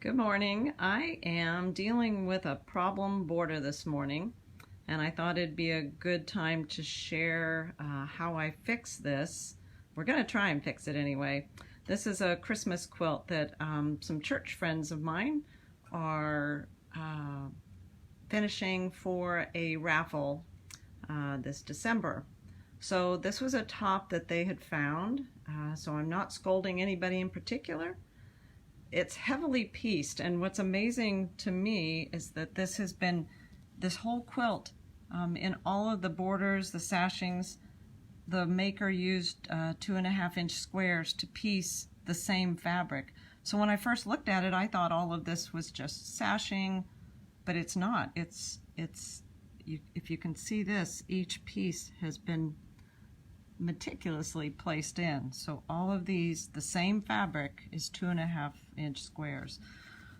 Good morning. I am dealing with a problem border this morning, and I thought it'd be a good time to share how I fix this. We're going to try and fix it anyway. This is a Christmas quilt that some church friends of mine are finishing for a raffle this December. So this was a top that they had found, so I'm not scolding anybody in particular. It's heavily pieced, and what's amazing to me is that this whole quilt, in all of the borders, the sashings, the maker used 2.5-inch squares to piece the same fabric. So when I first looked at it, I thought all of this was just sashing, but it's not. If you can see this, each piece has been meticulously placed in. So all of these, the same fabric, is 2.5-inch squares.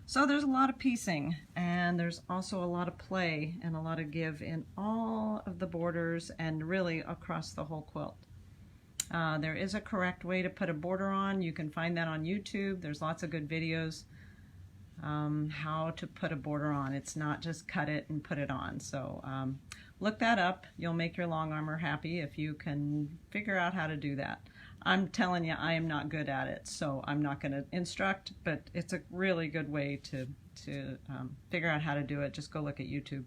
So there's a lot of piecing, and there's also a lot of play and a lot of give in all of the borders and really across the whole quilt. There is a correct way to put a border on. You can find that on YouTube. There's lots of good videos how to put a border on. It's not just cut it and put it on. So look that up. You'll make your Longarmer happy if you can figure out how to do that. I'm telling you, I am not good at it, so I'm not going to instruct, but it's a really good way to figure out how to do it. Just go look at YouTube.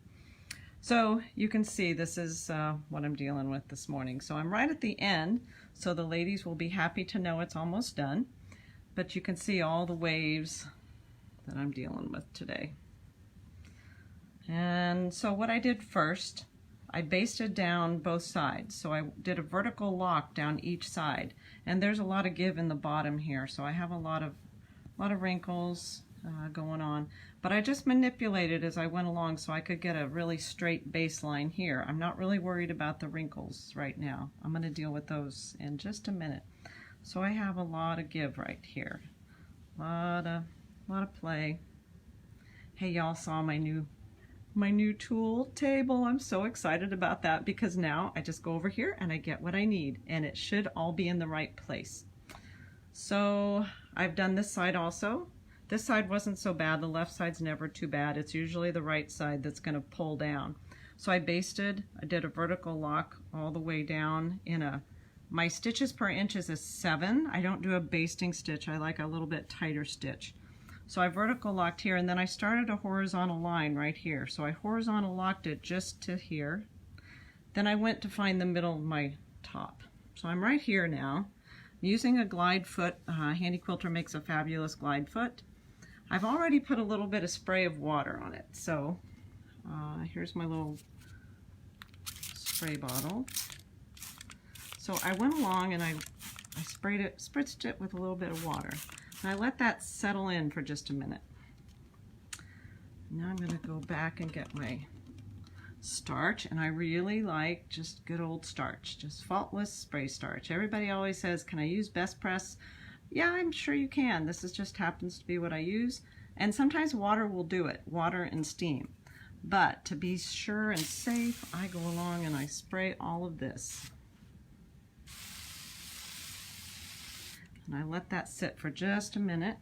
So you can see this is what I'm dealing with this morning. So I'm right at the end, so the ladies will be happy to know it's almost done, but you can see all the waves that I'm dealing with today. And so what I did first, I basted down both sides. So I did a vertical lock down each side, and there's a lot of give in the bottom here, so I have a lot of wrinkles going on, but I just manipulated as I went along so I could get a really straight baseline here. I'm not really worried about the wrinkles right now. I'm going to deal with those in just a minute. So I have a lot of give right here, a lot of play. Hey, y'all saw my new tool table. I'm so excited about that because now I just go over here and I get what I need, and it should all be in the right place. So I've done this side also. This side wasn't so bad. The left side's never too bad. It's usually the right side that's going to pull down. So I did a vertical lock all the way down my stitches per inch is a 7. I don't do a basting stitch. I like a little bit tighter stitch. So I vertical locked here, and then I started a horizontal line right here. So I horizontal locked it just to here. Then I went to find the middle of my top. So I'm right here now. I'm using a glide foot. Handy Quilter makes a fabulous glide foot. I've already put a little bit of spray of water on it. So here's my little spray bottle. So I went along and I spritzed it with a little bit of water. And I let that settle in for just a minute. Now I'm going to go back and get my starch, and I really like just good old starch, just faultless spray starch. Everybody always says, can I use Best Press? Yeah, I'm sure you can. This just happens to be what I use, and sometimes water will do it, water and steam. But to be sure and safe, I go along and I spray all of this. And I let that sit for just a minute.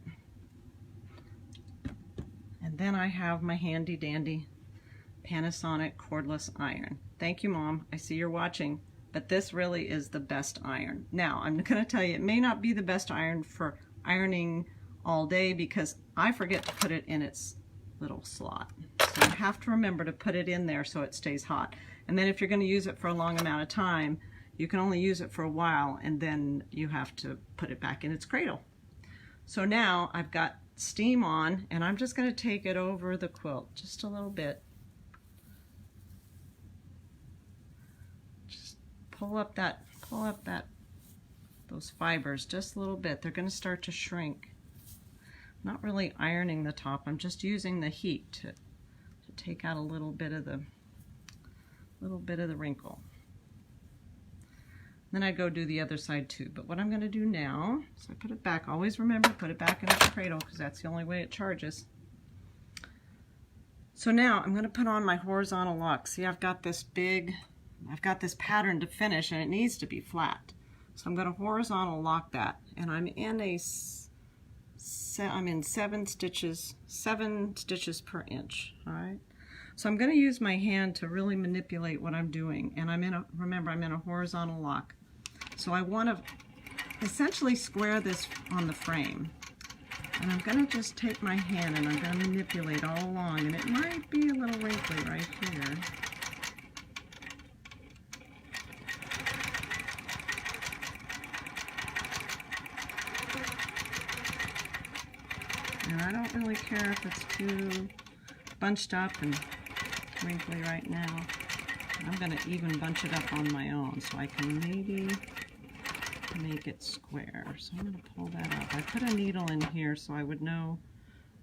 And then I have my handy dandy Panasonic cordless iron. Thank you, Mom. I see you're watching, but this really is the best iron. Now, I'm going to tell you, it may not be the best iron for ironing all day because I forget to put it in its little slot. So you have to remember to put it in there so it stays hot. And then if you're going to use it for a long amount of time, you can only use it for a while, and then you have to put it back in its cradle. So now I've got steam on, and I'm just going to take it over the quilt just a little bit. Just pull up those fibers just a little bit. They're going to start to shrink. Not really ironing the top. I'm just using the heat to take out a little bit of the wrinkle. Then I go do the other side too. But what I'm going to do now is I put it back. Always remember, put it back in its cradle because that's the only way it charges. So now I'm going to put on my horizontal lock. See, I've got this pattern to finish, and it needs to be flat. So I'm going to horizontal lock that, and I'm in a I'm in 7 stitches per inch. All right. So I'm going to use my hand to really manipulate what I'm doing, and remember I'm in a horizontal lock. So I want to essentially square this on the frame. And I'm going to just take my hand and I'm going to manipulate all along, and it might be a little wrinkly right here. And I don't really care if it's too bunched up and wrinkly right now. I'm going to even bunch it up on my own so I can maybe make it square. So I'm going to pull that up. I put a needle in here so I would know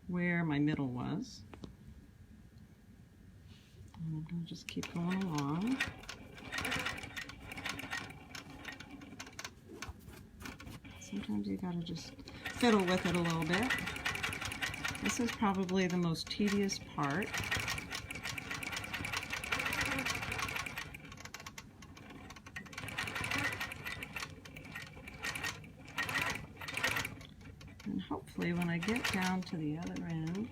where my middle was. And I'm going to just keep going along. Sometimes you got to just fiddle with it a little bit. This is probably the most tedious part. And hopefully when I get down to the other end,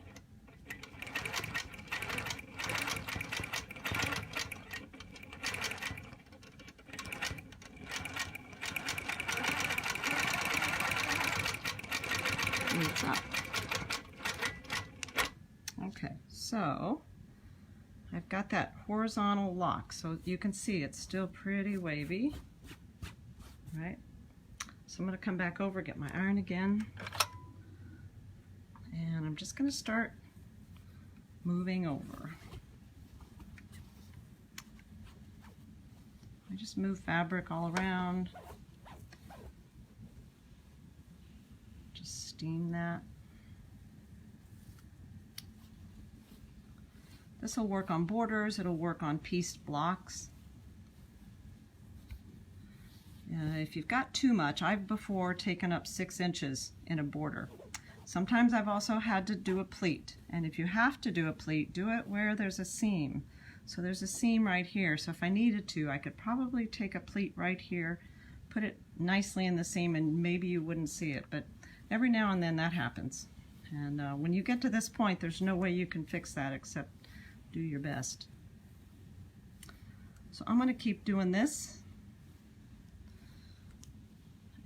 it's up. Okay, so I've got that horizontal lock, so you can see it's still pretty wavy, right? So I'm going to come back over, get my iron again, and I'm just going to start moving over. I just move fabric all around, just steam that. This will work on borders, it'll work on pieced blocks. If you've got too much, I've before taken up 6 inches in a border. Sometimes I've also had to do a pleat, and if you have to do a pleat, do it where there's a seam. So there's a seam right here, so if I needed to, I could probably take a pleat right here, put it nicely in the seam, and maybe you wouldn't see it, but every now and then that happens. And when you get to this point, there's no way you can fix that except do your best. So I'm going to keep doing this,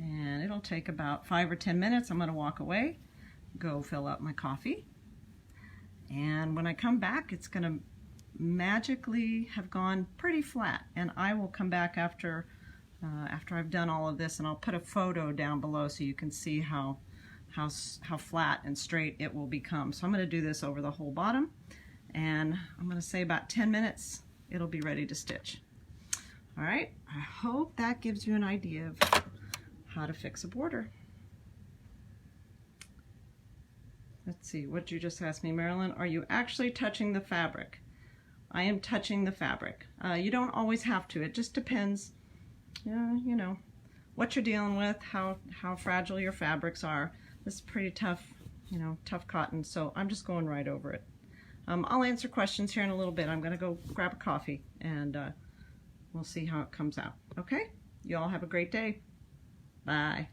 and it'll take about 5 or 10 minutes. I'm going to walk away, go fill up my coffee, and when I come back it's going to magically have gone pretty flat, and I will come back after I've done all of this, and I'll put a photo down below so you can see how flat and straight it will become. So I'm going to do this over the whole bottom, and I'm going to say about 10 minutes it'll be ready to stitch. All right, I hope that gives you an idea of how to fix a border. Let's see, what you just asked me, Marilyn, are you actually touching the fabric? I am touching the fabric. You don't always have to, it just depends, you know, what you're dealing with, how fragile your fabrics are. This is pretty tough, you know, tough cotton, so I'm just going right over it. I'll answer questions here in a little bit. I'm going to go grab a coffee, and we'll see how it comes out. Okay? You all have a great day. Bye.